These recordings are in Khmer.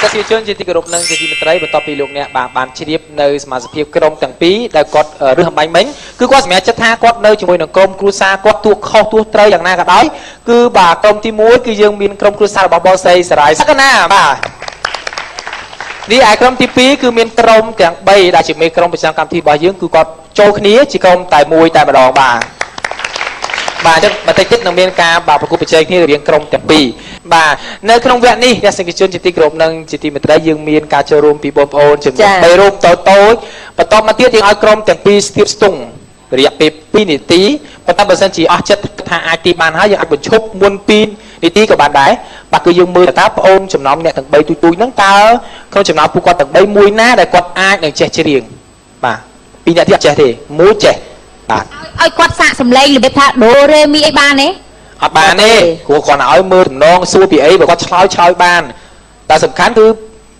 ទស្សនិកជនជាទីគោរពនិងជាទីមេត្រីបន្ទាប់ពីលោកអ្នកបានជ្រាបនៅសមាជិកក្រុមទាំងពីរដែលគាត់រើសអំបញ្ញមិញគឺគាត់សម្រាប់ចិត្តថាគាត់នៅជាមួយនឹងក្រុមគ្រួសារគាត់ទួខុសទួត្រូវយ៉ាងណាក៏ដោយគឺបាទក្រុមទី1គឺយើងមានក្រុមគ្រួសាររបស់បងស្រីសរាយសក្កណាបាទនេះឯក្រុមទី2គឺមានក្រុមទាំង3ដែលជាមេក្រុមប្រចាំកម្មវិធីរបស់យើងគឺគាត់ចូលគ្នាជាក្រុមតែមួយតែម្ដងបាទបាទអញ្ចឹងបន្តិចទៀតនឹងមានការប្រកួតប្រជែងគ្នារវាងក្រុមទាំងពីរបាទនៅក្នុងវគ្គនេះទស្សនិកជនជាទីគោរពនិងជាទីមេត្រីយើងមានការចូលរួមពីបងប្អូនចំនួន3រូបតូចៗបន្តមកទៀតយើងឲ្យក្រុមទាំងពីរស្ទាបស្ទង់រយៈពេល2នាទីប៉ុន្តែបើសិនជាអស់ចិត្តថាអាចទីបានហើយយើងអាចបញ្ឈប់មុន2នាទីក៏បានដែរបាទគឺយើងមើលតើប្អូនចំណោមអ្នកទាំង3ទូចៗហ្នឹងតើក្នុងចំណោមពួកគាត់ទាំង3មួយណាដែលគាត់អាចនឹងចេះច្រៀងបាទ2អ្នកទៀតអត់ចេះទេមួយចេះបាទឲ្យគាត់សាកសម្លេងរបៀបថាដូរេមីអីបានទេអត់បានទេគ្រូគាត់ឲ្យមើលតំណងសួរពីអីបើគាត់ឆ្លើយបានតែសំខាន់គឺ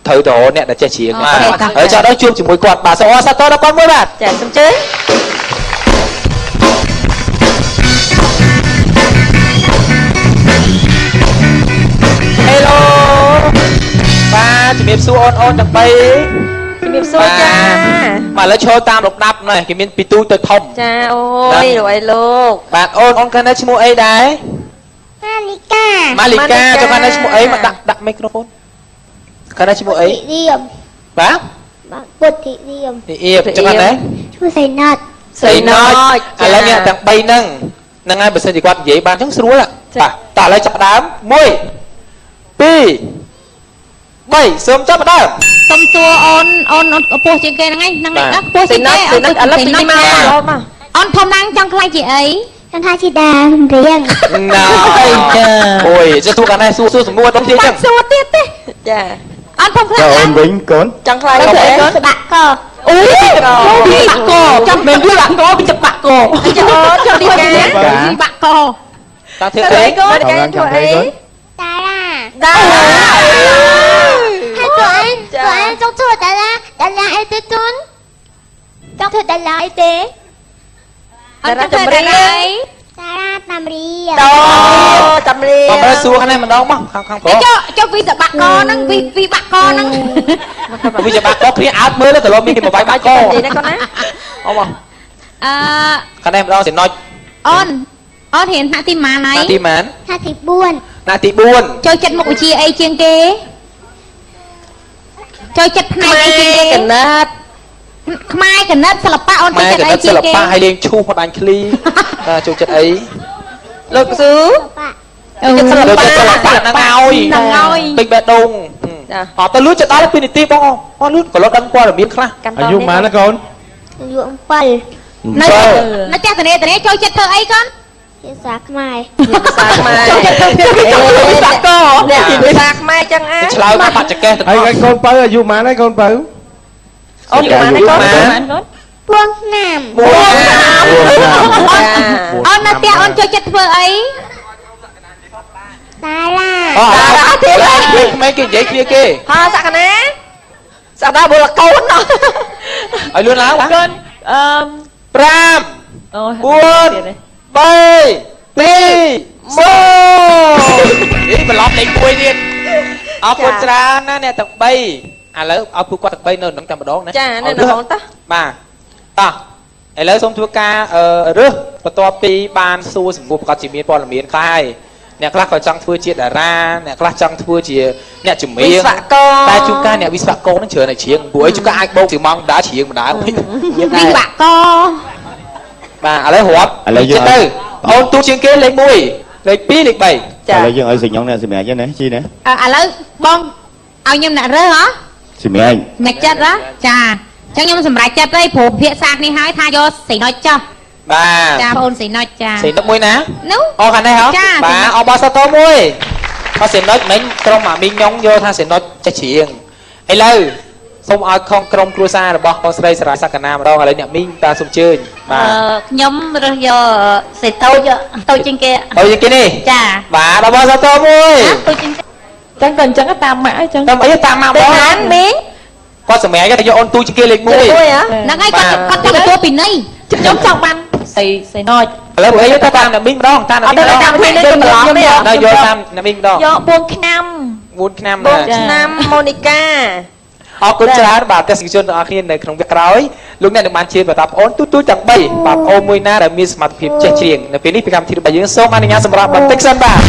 ត្រូវទៅអ្នកដែលចេះច្រៀងបាទហើយចាំដល់ជួបជាមួយគាត់បាទសូមអរសាទរដល់គាត់មួយបាទចាសូមជឿហេឡូបាទជំរាបសួរអូនទាំង3ជំរាបសួរចាបាទឥឡូវឈរតាមលំដាប់នេះគេមានពីទូចទៅធំចាអូយលោកអីលោកបាទអូនកាន់តែឈ្មោះអីដែរម៉ាលីកាចុះកាន់តែឈ្មោះអីមកដាក់មីក្រូហ្វូនកាន់តែឈ្មោះអីរៀមបាទពុទ្ធិរៀមអៀបចុះកាន់តែឈ្មោះសៃណាត់ឥឡូវនេះទាំង3ហ្នឹងហើយបើសិនជាគាត់និយាយបានអញ្ចឹងស្រួលបាទតោះឥឡូវចាប់ដើម1 2 3សូមចាប់ដើមសុំសួរអូនខ្ពស់ជាងគេហ្នឹងហ្នឹងខ្ពស់ជាងគេឥឡូវពីនេះមកអូនធំឡើងចង់ខ្លាចជាអីចង់ថាជាដាចម្រៀងណាចាអូយចុះទូកាន់តែសួរសំណួរដល់ទៀតចឹងសួរទៀតទេចាអូនធំខ្លាចអូនវិញកូនចង់ខ្លាចទៅអីកូនច្បាក់កអូយវាបាក់កចាំមិនវាបាក់កវាច្បាក់កចាអូនចូលនេះគេវាបាក់កតាធ្វើអីកូនគេធ្វើអីតាhai tụi em trong chùa Đà La y tế tuấn trong chùa Đà La y tế Đà La Tàm Ri Đà La Tàm Ri Tàm Ri còn bây giờ xua cái này mình đâu mà không có cho vì sợ bạc co nâng vì bạc co nâng vì sợ bạc co khi áo mới nó từ lâu mình một vài bạc co gì đó con á không cái này mình đâu thì nói on hiện hạ tim mà này hạ tim mán hạ tim buồn hạ tim buồn chơi chất một chia ấy chiên kê chơi chất này ấy chiên kê cái nết mai cái nết sập pa on chơi chất ấy chiên kê hay liền chu hoặc đánh kli chơi chất ấy lực xứ chất sập pa là ngôi big bẹt đông họ ta lướt chất đó là pinity bong họ lướt còn lót đâm qua là miếng khla dùng má nó con dùng pal nó chắc từ này chơi chất thơ ấy con sạc mai sạc cô sạc mai chân á chơi các bạn chơi cái con bự dùng má đấy con bự ôn dùng má đấy con buông nằm ôn nó tia ôn chơi chất thơ ấy Đà La mấy cái giấy kia kì ha sạc nè sạc đó vừa là côn nó ở luôn láo con Pram buồn bay đi mô ý mà lọt lên quay đi ở quên ra nè tầng bay lớn ở khu qua tầng bay nơi nâng tầm đó nè cha nên nó ta mà ta ai lớn xong thua ca rước và to pi ban su sủng buộc có chỉ miền bò là miền khai nè các coi trăng thua chia đã ra nè các trăng thua chia nè chủng miếng ta chúng ta nè vi phạm cô nó chờ này chiếng buổi chúng ta ai bông thì mong đã chiếng mà đá vi phạm co bà lấy hộp chết đây ôn tu chiên kế lấy mùi lấy pi lịch 7 lấy dương ơi xì nhông nè xì mẹ chứ nè chi nè lấy bông ao nhâm nè rơi hả xì mẹ anh mẹ chết đó chà chắc nhâm sầm rải chết đây phổ phía sạc này hai tha vô xì nói cho bà chà ôn xì nói chà xì nước muối ná nấu ô khăn đây hả bà ô bao sao to muối nó xì nói mấy trong mà mình nhông vô tha xì nói cho chị ấy lời không ai không trong cua sa là bọc con sợi sợi sạc cả nam đâu là lấy nhạc minh ta xung chơi mà nhóm rồi giờ sẽ tôi trên kia đi chà bà đâu bao giờ to muối chẳng cần chẳng có tam mã chẳng tam ấy tam mã đó bán miếng con sợ mẹ cái cho ôn tu trên kia lịch muối nó ngay con cái tua pin này giống trong ban xì nói lấy bữa ấy ta tam là minh đó ta là minh đó đây vô tam là minh đó vô buông khăm 4 ឆ្នាំ បង ណា ឆ្នាំម៉ូនីកា អរគុណច្រើនបាទទស្សនិកជនទាំងអស់គ្នានៅក្នុងវគ្គក្រោយលោកអ្នកនឹងបានជៀនបន្តប្អូនទូទាំង3បាទប្អូនមួយណាដែលមានសមត្ថភាពចេះច្រៀងនៅពេលនេះពីកម្មវិធីរបស់យើងសូមអនុញ្ញាតសម្រាប់បន្តិចសិនបាទ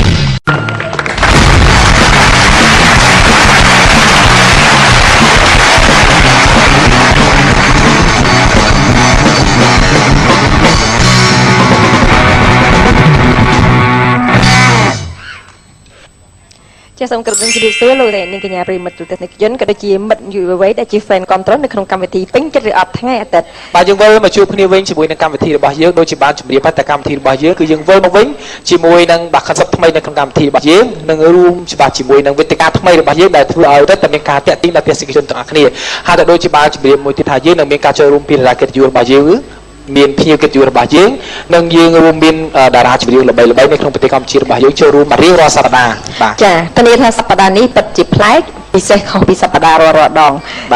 ចាសសូមគោរពនឹងជម្រាបសួរលោកនាងកញ្ញាប្រិមិត្តទូទាំងជនក៏ដូចជាមិត្តយុវវ័យដែលជា fan គ្រប់ត្រនៅក្នុងកម្មវិធីពេញចិត្តឬអត់ថ្ងៃអាទិត្យ បាទយើងវិលមកជួបគ្នាវិញជាមួយនឹងកម្មវិធីរបស់យើងដូចជាបានជម្រាបតែកម្មវិធីរបស់យើងគឺយើងវិលមកវិញជាមួយនឹងបាទ concept ថ្មីនៅក្នុងកម្មវិធីរបស់យើងនឹងរួមច្បាស់ជាមួយនឹងវេទិកាថ្មីរបស់យើងដែលធ្វើឲ្យតែមានការតាក់ទាញដល់ទស្សនិកជនទាំងអស់គ្នាហើយក៏ដូចជាបានជម្រាបមួយទៀតថាយើងនឹងមានការចូលរួមពីរកិត្តិយសរបស់យើងមានភ្ញៀវកិត្តិយសរបស់យើងនិងយើងរួមមានតារាចម្រៀងល្បីៗនៅក្នុងប្រទេសកម្ពុជារបស់យើងចូលរួមមករៀងរាល់សប្តាហ៍បាទ ចាធានាថាសប្តាហ៍នេះពិតជាប្លែកពិសេសខុសពីសប្តាហ៍រាល់ដង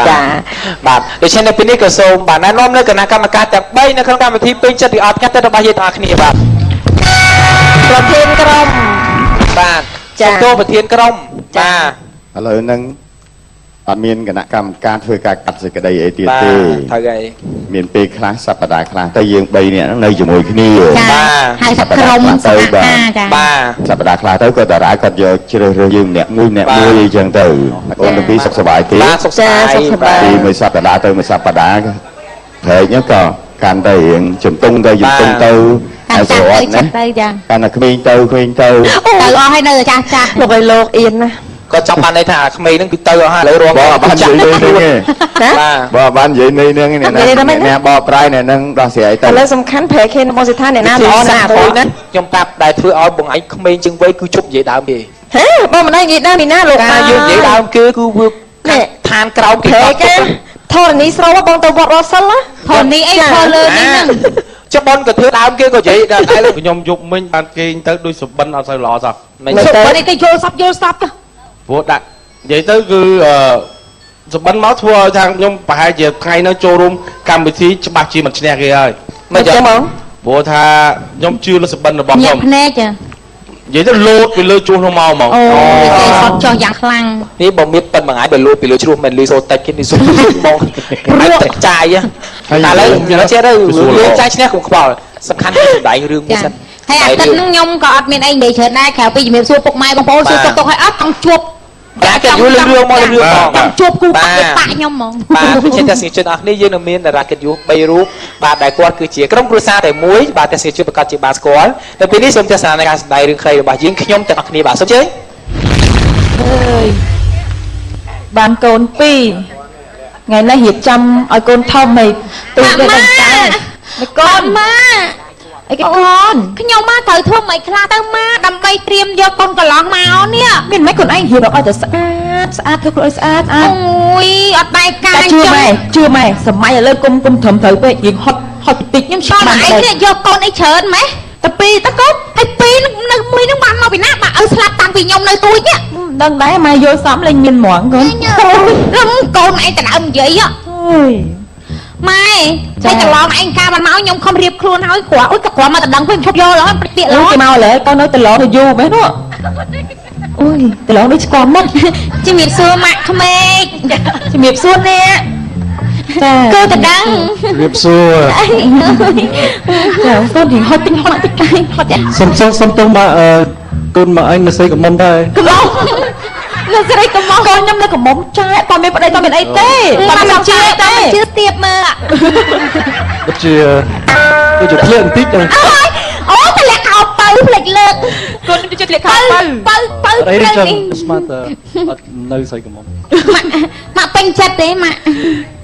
ចា បាទដូច្នេះនៅពេលនេះក៏សូមបាទណែនាំនៅគណៈកម្មការទាំង3នៅក្នុងកម្មវិធីពេញចិត្តឬអត់កាត់ទៅរបស់យើងទាំងអស់គ្នាបាទ ប្រធានក្រុម បាទ ចា សូមទោសប្រធានក្រុមបាទ ឥឡូវហ្នឹងអត់មានគណៈកម្មការធ្វើការកាត់សេចក្តីអីទៀត បាទ ទេ ត្រូវហើយ មានពេលខ្លះសប្តាហ៍ខ្លះតែយើង3នាក់ហ្នឹងនៅជាមួយគ្នា ចា បាទ ហើយថាក្រុមសហការចា បាទ សប្តាហ៍ខ្លះទៅក៏តារាគាត់យកជ្រើសរើសយើងម្នាក់មួយអញ្ចឹងទៅអូនទាំងពីរសុខសប្បាយទេ បាទសុខសប្បាយ ចាសុខសប្បាយ ពីមួយសប្តាហ៍ទៅមួយសប្តាហ៍ព្រែកហ្នឹងក៏កាន់តែរៀងជំទង់ទៅជំទង់ទៅ តាម ហើយ ចា ស្រ ស់ ត់ ទៅ ណា ចាស់ទៅចា កាន់តែក្មេងទៅក្មេងទៅ ទៅអស់ហើយនៅចាស់ចាស់ លោកឲ្យលោកអៀនណា ក៏ចង់បានន័យថាក្មេងហ្នឹងគឺទៅអស់ហើយឥឡូវរង បងអត់បាននិយាយនេះទេ ណា បាទ បងអត់បាននិយាយនេះហ្នឹងអ្នកណាបបប្រៃអ្នកហ្នឹងដោះស្រាយទៅ ឥឡូវសំខាន់ប្រែខេនបងសិដ្ឋាអ្នកណាល្អណាស់ មួយណាខ្ញុំប្រាប់ដែលធ្វើឲ្យបងឯងក្មេងជាងវ័យគឺជប់និយាយដើមគេ ហេបងមិនដឹងនិយាយដើមពីណាលោក ការយើងនិយាយដើមគឺវាឋានក្រោមគេ ប្រែ ក គេ ត់ ធរណីស្រូវបងទៅវត្តរត់សិលណា ធននេះអីធនលើនេះហ្នឹង ចុះបនក៏ធ្វើដើមគេក៏និយាយដែរតែ ខ្ញុំយប់មិញបានគេងទៅដូចសុបិនអត់សូវល្អសោះ មិន សុ ទៅ បនេះទៅយល់សពទៅ ព្រោះដាក់និយាយទៅគឺសុបិនមកធ្វើឲ្យខាងខ្ញុំប្រហែលជាថ្ងៃនោះចូលរួមកម្មវិធីច្បាស់ជាមិនឈ្នះគេហើយ មិនចឹង ហ្មង ព្រោះថាខ្ញុំជឿលើសុបិនរបស់ខ្ញុំ ញាក់ភ្នែកចា និយាយទៅលោតពីលើជួសក្នុងមកហ្មង អូគេសត់ចោះយ៉ាងខ្លាំង នេះបើមានប៉ុនមួយថ្ងៃបើលូតពីលើជ្រោះមិនលឺសូតិចគេនេះសុំបងព្រោះទឹកចាយតែឥឡូវយើងចេះទៅយើងចាយឈ្នះកុំខ្វល់សំខាន់គឺសម្ដែងរឿងមួយ ចា សិន ហើយអាទិត្យហ្នឹងខ្ញុំក៏អត់មានអីនិយាយច្រើនដែរក្រៅពីជំរាបសួរពុកម៉ែបងប្អូនសួរទុកឲ្យអត់ចង់ជួប តែគេយល់រឿងមករឿងផង ចង់ជួបគូបាក់ខ្ញុំហ្មង បាទវិជាទស្សនិកជនអស់គ្នាយើងនឹងមានតារាកិត្តិយស3រូបបាទដែលគាត់គឺជាក្រុមគ្រួសារតែមួយបាទទស្សនិកជនប្រកាសជាបានស្គាល់នៅពេលនេះសូមទស្សនានៃការសម្ដែងរឿងខ្លីរបស់យើងខ្ញុំទាំងអស់គ្នាបាទសូមជើញ បានកូន2ថ្ងៃនេះរៀបចំឲ្យកូនធំហីទូទៅដល់ចៅមួយកូន ម៉ា អីគេកូន ខ្ញុំមកត្រូវធ្វើមិនខ្លះទៅម៉ាដើម្បីត្រៀមយកកូនកន្លងមកនេះ មានមិនខ្លួនឯងរៀបឲ្យតែស្អាតស្អាតធ្វើខ្លួនឲ្យស្អាតស្អាត អូយអត់បែកកា តែ យ ជឿម៉ែសម័យឥឡូវគុំត្រឹមត្រូវពេករៀងហត់តិចខ្ញុំ តោះឯងនេះយកកូនអីច្រើនម៉េះ តែពីរតើកូន ហើយពីរនៅមួយនឹងបានមកពីណាបាទឲ្យស្លាប់តាំងពីខ្ញុំនៅទូចនេះ ដឹងដែរម៉ែយល់សំលេងមានហ្មងកូន រំកូនឯងតដើមនិយាយ អូយ ម៉ែហើយកន្លងឯងការបានមកខ្ញុំខំរៀបខ្លួនហើយគ្រាន់អុយក៏គ្រាន់មកតដឹងវិញឈប់យកឡើយព្រិចទៀត ឡ ឡើ ង យ គេមកលើកូននៅតឡងទៅយូរមែននោះអូយតឡងនេះស្គាល់មុខ ជំរាបសួរម៉ាក់ក្មេក ជំរាបសួរអ្នកចា គឺតដឹង រៀបសួរ ចាកូនរៀងហត់តិចហត់តិចឯងហត់ចា សុំទៅមកកូនមកអញនៅស្អីក៏មិនដែរ កំឡុងលើស្រីកំឡុងកូនខ្ញុំនៅកំមុំចែតមានប្តីតមានអីទេតមានជឿទេ ជឿស្ទាបមើល ដូចជាភ្លើបន្តិចទៅ អូតលាក់ខោបើផ្លេចលើក កូនខ្ញុំជួយលាក់ខោបើ បើ អី ព្រៃ ចឹង នេះ ស្មាតអត់នៅស្អីក៏មិន ម៉ាក់ពេញចិត្តទេម៉ាក់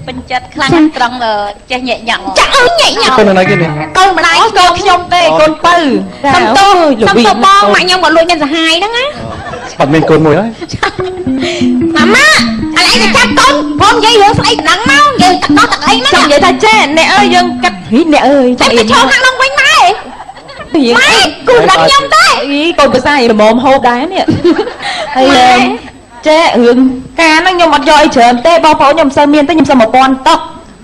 ពេញចិត្តខ្លាំងត្រង់ចេះញាក់ញ៉ាំង ចាក់អើញ៉ៃញ៉ាំ កូនណាគេនេះ កូនម្ដាយ អូកូនខ្ញុំទេកូនបើ សំទោសសំទោសបងម៉ាក់ខ្ញុំក៏លួចញ៉ាំសាហាយហ្នឹងណា អត់មានកូនមួយហើយ ម៉ាឥឡូវទៅចាប់កូនបងនិយាយរឿងស្អីដឹងមកយើងកាត់ដោះទឹកអីហ្នឹង ចាំនិយាយថាចេះអ្នកអើយយើងកាត់អ្នកអើយ ចាំទៅឈរខាងនោះវិញម៉ែម៉ែគូដល់ខ្ញុំទេ អីកូនភាសាអីល្មមហូបដែរនេះហើយចេះរឿងការហ្នឹងខ្ញុំអត់យកអីច្រើនទេបងប្អូនខ្ញុំមិនសូវមានទេខ្ញុំសូម1000តុក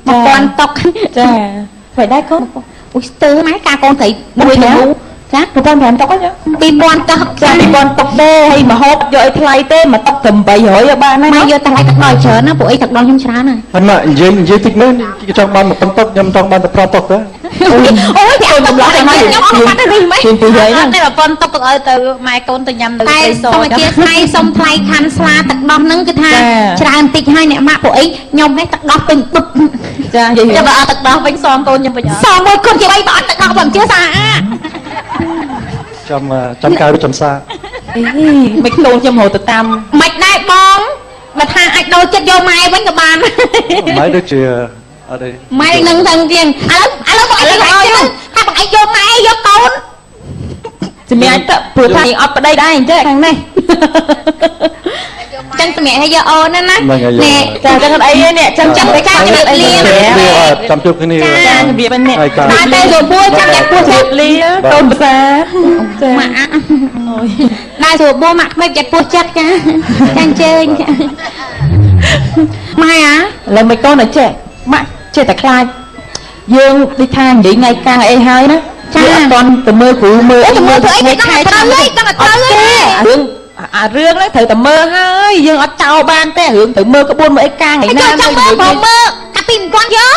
1000តុក ចាធ្វើដែរកូន អូយស្ទើរម៉ែការកូនត្រីមួយទៅ ចា 2500តុកហ្នឹង 2000 តុក ចា 2000តុកទេហើយមកហូបយកឲ្យថ្លៃទេមកតុកតែ800ឲ្យបានហើយ ម៉ែយកតម្លៃទឹកដល់ច្រើនណាពួកអីទឹកដល់ខ្ញុំច្រើនហើយ អត់មកនិយាយតិចមើលចង់បាន1000តុកខ្ញុំចង់បានតែ5តុកទៅ អូយតែតម្លៃខ្ញុំអត់បានទេម៉េច ជា200 អ ហ្នឹង ត់ទេប្រពន្ធទុកឲ្យទៅម៉ែកូនទៅញ៉ាំនៅ តែ ទីស សូមអធិស្ឋានសុំថ្លៃខាន់ស្លាទឹកដោះហ្នឹងគឺថាច្រើនតិចហើយអ្នកម៉ាក់ពួកអីខ្ញុំនេះទឹកដោះពេញទឹក ចានិយាយ ចាំបើអត់ទឹកដោះវិញសងកូនខ្ញុំវិញអត់ សងមួយគុណជា3បើអត់ទឹកដោះបំជឿស្អាត ចាំកៅឬចាំសា អីមិនកូនខ្ញុំហៅទៅតាម មិនដែរបងបើថាអាចដូរចិត្តយកម៉ែវិញក៏បាន ម៉ែដូចជាអត់ទេ ម៉ែនឹងទាំងទៀងឥឡូវបងអីយកឲ្យថាបងអីយកម៉ែយកកូន សម្រាប់ទៅព្រោះថាអត់ប្តីដែរអញ្ចឹងខាងនេះ ចឹងសម្រាប់ឲ្យយកអូនណា ចាចឹងអីនេះចឹងចាំតែការជម្រាបលា ចាំជួបគ្នា ចាជម្រាបនេះ បាទតែចូលពួរចាំតែពួរ ជម្រាបលាកូនភាសាចា ម៉ាក់អូយដែរចូលពួរម៉ាក់ក្មេកចិត្តពួរចិត្តចាចាអញ្ជើញម៉ែអា ឥឡូវមិនកូនឲ្យចេះម៉ាក់ចេះតែខ្លាចយើងដូចថានិយាយថ្ងៃកាំងអីហើយណាចាអត់តន់ទៅមើលគ្រូមើល ទៅមើលធ្វើអីមិនដឹងត្រូវទេដឹងអត់ត្រូវទេ រឿងអារឿងហ្នឹងត្រូវតែមើលហើយយើងអត់ចោលបានទេរឿងត្រូវមើលក្បួនមើលអីកាំងថ្ងៃណា ចាំមើលបងមើលកាពីមិនគាត់យក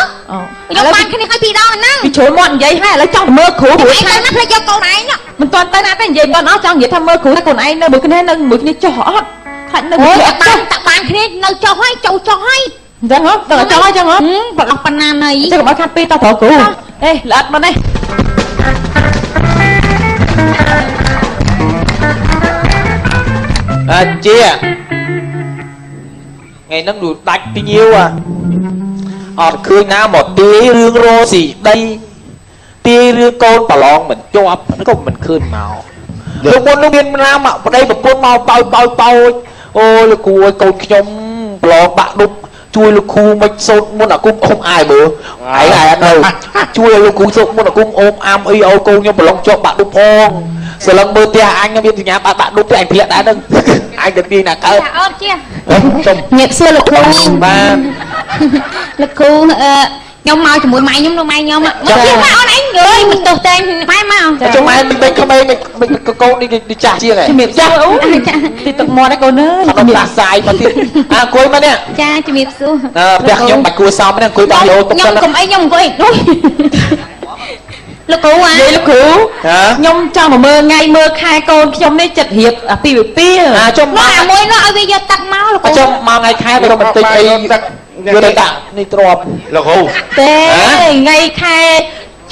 យកបានគ្នាឲ្យពីដងហ្នឹង ពីជ្រុលមាត់និយាយហើយឥឡូវចង់ទៅមើលគ្រូព្រោះ ឯងណាភ្លេចយកកូនឯង មិនទាន់ទៅណាទេនិយាយមិនអស់ចង់និយាយថាមើលគ្រូតែកូនឯងនៅមួយគ្នានៅមួយគ្នាចុះអត់ខ្លាចនៅ អូ មួយ យ គ្នា តាបានគ្នានៅចុះហើយចូលចុះហើយ អញ្ចឹងហ៎ទៅចុះហើយចឹងហ៎ ប្រឡោះប៉ុណ្ណាណៃ ចឹងកុំឲ្យខាត់ពីតត្រូវគ្រូអេល្អិតមកនេះ ជាថ្ងៃហ្នឹងដូចដាច់ពីញៀវអត់ឃើញណាមកទាយរឿងរស់ស៊ីដីទាយរឿងកូនប្រឡងមិនជាប់ក៏មិនឃើញមកលោកមុននោះមានណាមកប្តីប្រពន្ធមកបោយអូលោកគ្រូឲ្យកូនខ្ញុំប្រឡងបាក់ឌុបជួយលោកគ្រូមិនសូត្រមុនអាគុំអ៊ំអាយមើលឯងអត់នៅជួយឲ្យលោកគ្រូសូត្រមុនអាគុំអ៊ំអាំអីឲ្យកូនខ្ញុំប្រឡងជាប់បាក់ឌុបផងសឡឹងមើលផ្ទះអញមានសញ្ញាបាក់ឌុបទេអញធ្លាក់ដែរហ្នឹងអញទៅទីណាកើត អត់ជា សុំ ញាប់សួរលោកគ្រូ បាទ លោកគ្រូខ្ញុំមកជាមួយម៉ែខ្ញុំលោកម៉ែខ្ញុំមកទៀតម៉ែអូនឯងអើយមិនទោះតែម៉ែមក ចុះម៉ែមិនក្មេងមិនកូននេះចាស់ជាងហ៎ ជំរាបសួរអូទីទឹកមាត់ឯកូនអើយ អត់តាសាយមកទៀតអង្គុយមកនេះ ចាជំរាបសួរ ផ្ទះខ្ញុំបាច់គួរសមនេះអង្គុយដល់លោទុក ខ្ញុំ ទៅ កុំអីខ្ញុំអង្គុយដូចលោកគ្រូអា និយាយលោកគ្រូ ហ៎ ខ្ញុំចង់មកមើលថ្ងៃមើលខែកូនខ្ញុំនេះចិត្តរៀបអាពីវិពី ចុះ មកអាមួយនោះឲ្យវាយកទឹកមកលោកគ្រូ ចុះមកថ្ងៃខែទៅមិនតិចអីយកទៅដាក់នេះទ្របលោកគ្រូ ទេថ្ងៃខែ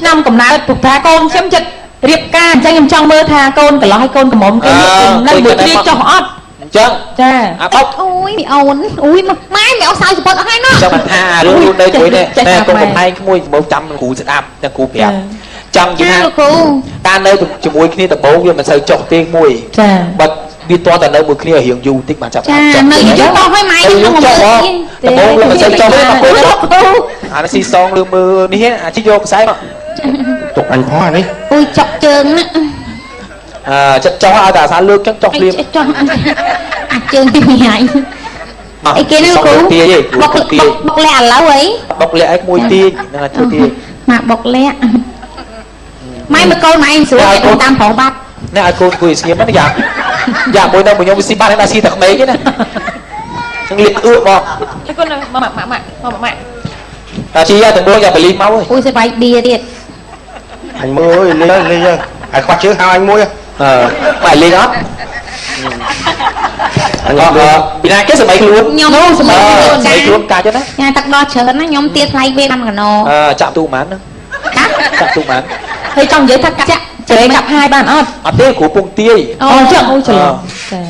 ឆ្នាំកំណើតពុកថាកូនខ្ញុំចិត្តរៀបការអញ្ចឹងខ្ញុំចង់មើលថាកូនកន្លោះឲ្យកូនកំមុំគេនៅមួយគ្នាចុះអត់ អញ្ចឹង ចា អាបោក អូយមីអូនអូយម៉ែមីអូនសើចសពតអស់ហើយណោះ ចាំថារឿងនៅជាមួយនេះតែកូនកំឯងក្មួយមកចាំគ្រូស្ដាប់តែគ្រូប្រាប់ចង់និយាយថា លោកគ្រូ ការនៅជាមួយគ្នាដំបូងវាមិនសូវចុះទេមួយ ចា បើវាតតែនៅមួយគ្នារៀងយូរតិចបានចាប់ ចានៅយកទៅឲ្យម៉ែខ្ញុំមកមើលទៀត ដំបូងវាមិនសូវចុះទេមកគួយលោកគ្រូអានេះស៊ីសងរឿងមើលនេះអាជីយកខ្សែមកទុកអញផងអានេះ អូយចុកជើងណា ចិត្តចង់ឲ្យតែអាសាលើកចឹងចុះភ្លាម ចង់អាចជើងពីមីហើយអីគេណាលោកគ្រូបុកលាក់ឥឡូវអី បុកលាក់ឲ្យមួយទាញហ្នឹងឲ្យធ្វើទាញ មកបុកលាក់ម៉ែមកកូនម៉ែស្រួលទៅតាមប្រុសបាត់ នេះឲ្យកូនគួយស្ងៀមហ្នឹងយ៉ាមួយនៅមួយខ្ញុំវាស៊ីបាត់ហើយដល់ស៊ីតែក្មេងទេណាចឹងលៀកអឺបង ហើយកូនម៉ាក់តែជីទៅមួយយ៉ាបលីមកអើយ អូយសបាយឌីទៀត អញមើលលេងហើយខ្វះជើងហៅអញមួយ បាយលេងអត់អញពីណាគេសម័យខ្លួន ខ្ញុំសម័យខ្លួន កាច់ណា ញ៉ាទឹកដោះច្រើនណាខ្ញុំទៀតថ្លៃវា5កណោ ចាក់ទូប៉ុន្មានហ្នឹងចាក់ទូប៉ុន្មាន ហើយចង់និយាយថាកាក់ចេះកាប់ហាយបានអត់ អត់ទេគ្រូពងទាយ អូចឹងអូច្រឡំចា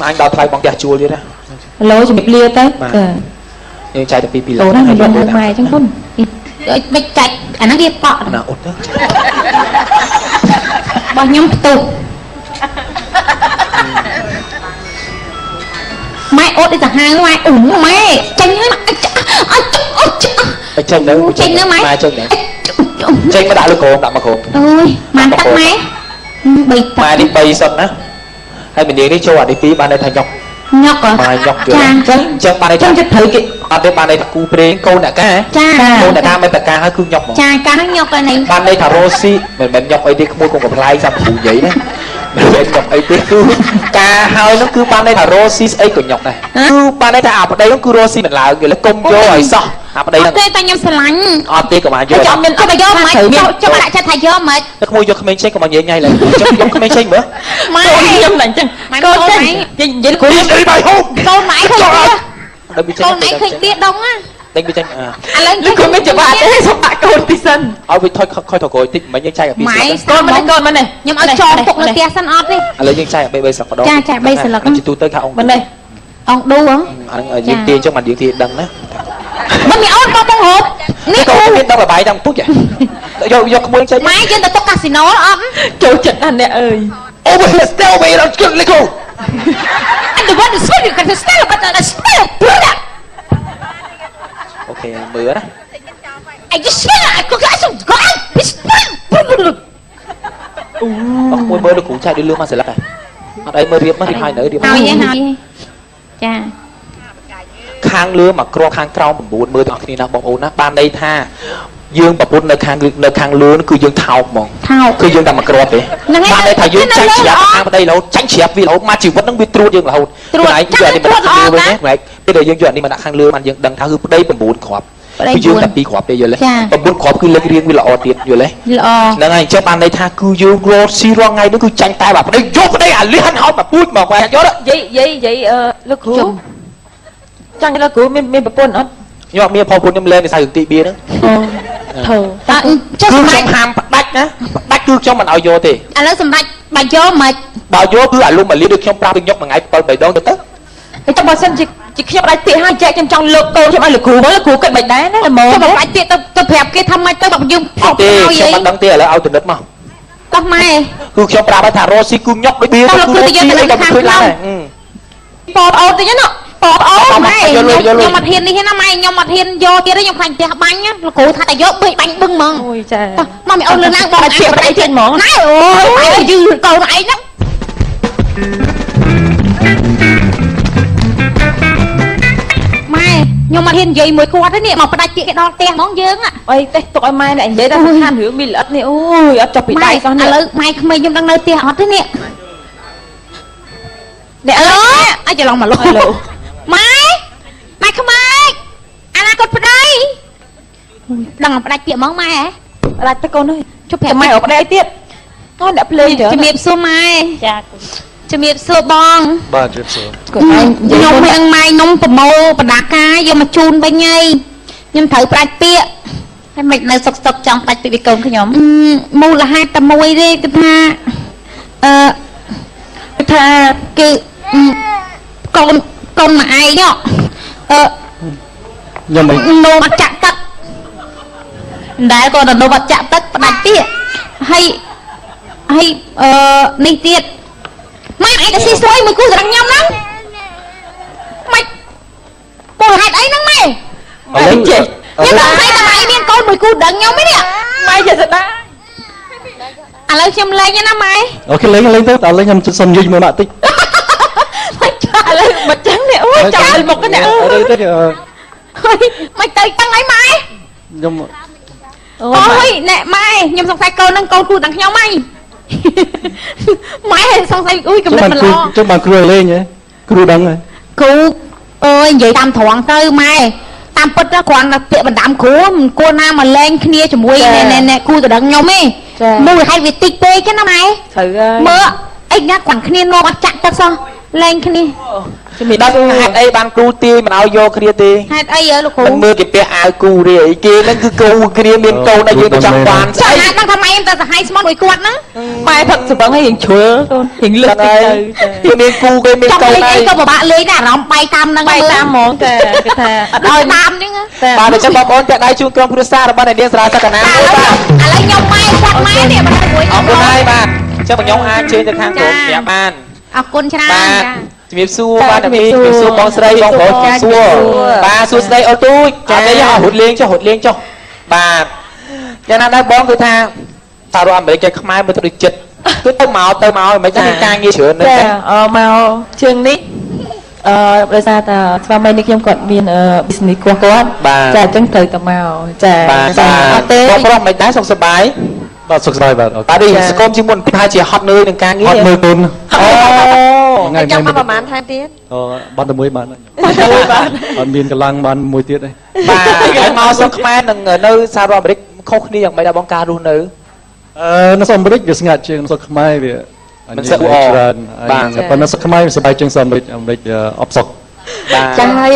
អញដល់ថ្លៃបងផ្ទះជួលទៀតណា ឡូជំរាបលាទៅចា យើងចាយទៅ2 ឡូណាខ្ញុំយកម៉ែអញ្ចឹងគុណ មិនចាច់អាហ្នឹងវាប៉ក់ ណាអត់ទៅ របស់ខ្ញុំផ្ទុះម៉ែអត់ទៅសាហាវម៉ែអូម៉ែចាញ់ហើយអចេញទៅ ចេញទៅម៉ែ ម៉ែចេញទៅចេញមកដាក់លើក្រោមដាក់មកក្រោម អូយម៉ានទឹកម៉ែ3ទឹក ម៉ែនេះ3សិនណាហើយម្នាងនេះចូលអានេះ2បានតែថាញុក nhọc à mai nhọc chưa cha chẳng bạn này Trong chất thử kì bạn đây bạn này cú preng câu nè cá cha câu nè cá mấy bạc cá hơi cứ nhọc mà cha cá nhọc cái này bạn đây thả Rosie mình nhọc ấy đi mua con gặp lai xong phụ vậy đấy mình nhọc ấy đi cứ cá hơi nó cứ bạn đây thả Rosie ấy còn nhọc này cứ bạn đây thả ở đây nó cứ Rosie mình là người là công vô rồi sao ở đây là đây ta nhầm sờ lạnh ở đây của bạn vô cho mình cho bạn lại cho thầy vô mệt nó mua vô comment check của bạn nhảy nhảy lại cho comment check nữa mày Nhâm lạnh chăng Cô mày Vậy là cô đi bài hôn con mày không biết con con mày không biết đông á đánh bị tranh à lên Cô mới chụp bạn thế xong bạn cô đi sân ở vì thôi thôi thôi coi tích mấy những chai ở bên Con bên này nhưng mà cho phục là tia săn ót đi lấy những chai ở bên sạc vào đó cha bây giờ là chỉ tôi tới cả ông Bên đây ông đu hả anh ở diễn tiền cho màn diễn thì đằng đó bên mày ôn con hộp cái câu biết đâu là bài trong phút vậy do không muốn chơi máy trên tao casino ấm Trời trận anh nè ơi over here still me don't kill little anh đừng có được xuất hiện cái style but the style product ok mưa đó anh just smell I cook some god không mưa được cũng chạy đi lương mà sẽ lắc này ở đây mưa riệp mất thì hai nữa riệp nào vậy cha ខាងលើមកក្រខាងក្រោម9មើលទាំងអស់គ្នាណាបងប្អូនណាបានន័យថាយើងប្រពន្ធនៅខាងលើគឺយើងថោកហ្មងគឺយើងតែមកក្រទេបានន័យថាយើងចាញ់ជ្រាបខាងប្តីរហូតចាញ់ជ្រាបវារហូតមកជីវិតនឹងវាត្រួតយើងរហូតខ្លួនឯងយកនេះមកដាក់ខាងលើវិញណាពេលដែលយើងយកនេះមកដាក់ខាងលើបានយើងដឹងថាគឺប្តី9គ្រាប់គឺយើងតែ2គ្រាប់ទេយល់ទេ9គ្រាប់គឺលេខរៀងវាល្អទៀតយល់ទេហ្នឹងហើយអញ្ចឹងបានន័យថាគឺយើងរត់ស៊ីរាល់ថ្ងៃនេះគឺចាញ់តែបាទប្តីយកប្តីអាលៀនហោតមកពូជមកគាត់យកvậyលោកគ្រូChẳng là cô mình bà bồn ớt Nhưng mà mình phò phun em lên thì sao được tị bia đó Thờ Cứ trong hàm đách á Đách cứ trong mình ao vô thì anh nói xong bà vô mà Bà vô cứ luôn mà lý được trong pra bên nhóc mà ngay bởi đón được tất Trong bà sân chị khi bà tiện hai chạy trong lực cô cho bà lực cú mới là cú cạnh bạch đá đó là mồ Cho bà phải tiện tao phẹp cái thăm mai tao bọc dương Học đi, trong bắt đăng tia là ao từ đất mà Tao mai Cứ trong pra bà thả Rosie cứ nhóc với bia Tao là cứ tự nhiên tao khăn lâu Bọt ôn tự nhiên nó Bọt ôn mày Nhưng mà thiên đi thế nào mày Nhưng mà thiên vô kia đó nhưng khoảnh tiệc bánh á Cụ thả vô bánh bưng mừng Ôi trời Mà mày ôn lên ăn bọt chuyện đấy thiên món Này ôi mày là dư cầu này lắm Mày Nhưng mà thiên gì mùi quạt thế nè Mà phải đặt chuyện cái đo tiền món dương á Ôi tụi mai này vậy đó Hàn hứa mình ớt nè Ôi ớt chọc bị tay con nè Mày không mày nhưng đang nơi tiền thế nè Nè alo ai chờ lòng mà luôn Mày không ai anh là con đây đằng phải đặt chuyện món mai hả đặt cho con ơi chụp hẹn mày ở đây tiếp nó đã lên chụp miệng xua mai chụp miệng xua bong bà chụp xua nhung miệng mai nông bờ mồ bờ đá ca vô mà chun bên nhây nhưng thử phải bịa hay mày nơi sọc sọc trong phải bị cồn cái nhóm mua là 2 tầm môi đi cái tha cái con mà ai nhá Nhưng mình nô bắt chạm tất đấy còn là nô bắt chạm tất đánh tiệt hay này tiệt mày ai đã xí xoay mày cứ răng nhau lắm mày bồi hạt ấy nó mày mày chị nhưng mà thấy là mày miên con mày cứ đằng nhau mấy nè mày giờ giật đã à lấy châm lấy nha nó mày ok lấy tới tao lấy nhầm xâm dinh mà bạn tích mày trả lời mặt trắng nè ôi trả lời một cái nè ở đây tới mày tới tăng ấy mày nhưng mà ôi nè mày nhưng xong sai con cu đằng nhau mày mày xong sai ui cầm lên mà lo cho bạn cười lên nhé cười đắng rồi cu ơi vậy tam thoáng tới mày tam bứt đó còn là tiệm mình đám cô nam mà lên kia chùm mui nè cu từ đằng nhau mày mùi hay việc tịch tê chứ nó mày mơ anh nhá quẳng kia nó bắt chặt ta sao lên kia đang hạt ấy ban cú ti mình ao vô kia ti hạt ấy ở lúc mình mưa cái pe ao cú đi kia nó cứ cú kia miền câu này dương trong quan sao hạt đang thầm em ta hay smart mùi quạt nó mai thật sự bằng hay hình chúa hình lực kia miền cú cái miền câu này câu mà bạn lấy đã rong bay tam năng bay tam món cái thà đôi tam chứ bà để cho bà con chạy đây chung trong Prusa bà này điên ra sao cả nam à lấy nhau mai quạt mai nè mà đang quấy ông hai bạn cho bà nhóm ai trên từ hàng của nhà ban con cha miệp xua ba là miệp xua bong sấy bong bột xua ba xua sấy ở tôi ở đây họ hụt liên cho bà cho nên đã bón tôi tha tao rồi mấy cái mai mới tôi được chật cứ tới màu mấy cái ca nghe sửa nữa màu chương đi ដោយសារតែស្វាមីនេះខ្ញុំគាត់មាន business គាត់ចាអញ្ចឹងត្រូវតែមកចាអត់ទេ បងប្រុសមិនដែរសុខសប្បាយ បាទសុខសប្បាយបាទ បាទនេះសង្គមជាមុនប្រហែលជាហត់នឿយនឹងការងារ អត់មើលគុណ អូចាំមកប្រហែលថែមទៀត បានតែមួយបានអត់មានកម្លាំងបានមួយទៀតទេ បាទហើយមកស្រុកខ្មែរនឹងនៅសហរដ្ឋអាមេរិកខុសគ្នាយ៉ាងម៉េចដែរបងការរស់នៅ នៅស្រុកអាមេរិកវាស្ងាត់ជាងស្រុកខ្មែរវាប៉ុន្តែនៅស្រុកខ្មែរវាសប្បាយជាងស្រុកអាមេរិកអបសុក ចាហើយ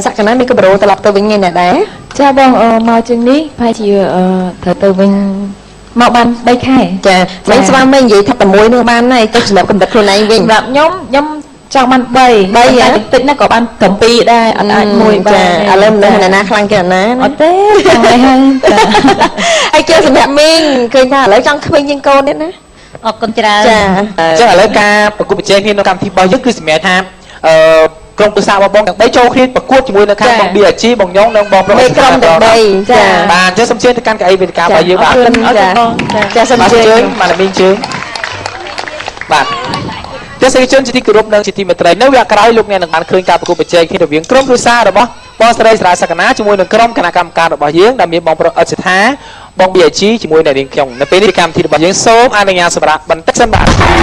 សក្តានុពលនេះក៏ប្រូត្រឡប់ទៅវិញឯណាដែរ ចាបងមកជាងនេះប្រហែលជាត្រូវទៅវិញមកបាន3ខែ ចាមិនស្វាមីនិយាយថាតែមួយនោះបានហើយទៅសម្រាប់កំណត់ខ្លួនឯងវិញ សម្រាប់ខ្ញុំចង់បាន3តិចណាស់ក៏បាន7ដែរអត់អាចមួយបាន ឥឡូវនៅណាខ្លាំងគេណា អត់ទេខាងនេះហើយ ហើយជឿសម្រាប់មីងឃើញថាឥឡូវចង់ក្មេងជាងកូនទៀតណា អរគុណច្រើន ចា អញ្ចឹងឥឡូវការប្រគល់ប្រជែងគ្នានៅកម្មវិធីរបស់យើងគឺសម្រាប់ថាក្រុមប្រឹក្សាបងទាំង3ចូលគ្នាប្រកួតជាមួយនៅខាងបង BRG បងញងនិងបងប្រុស ក្រុមទាំង3ចា បាទអញ្ចឹងសូមជឿទៅកាន់កៅអីវេទិការបស់យើងបាទ ចាសូមជឿ បាទមីងជឿបាទទស្សនិកជនជាទីគោរពនិងជាទីមេត្រីនៅវគ្គក្រោយលោកអ្នកនឹងបានឃើញការប្រកួតប្រជែងគ្នារវាងក្រុមគ្រួសាររបស់បងស្រីស្រាសក្តាជាមួយនឹងក្រុមគណៈកម្មការរបស់យើងដែលមានបងប្រុសអិតសិដ្ឋាបង BRG ជាមួយនឹងនាងខ្ញុំនៅពេលនេះកម្មវិធីរបស់យើងសូមអនុញ្ញាតសម្រាប់បន្តិចសិនបាទ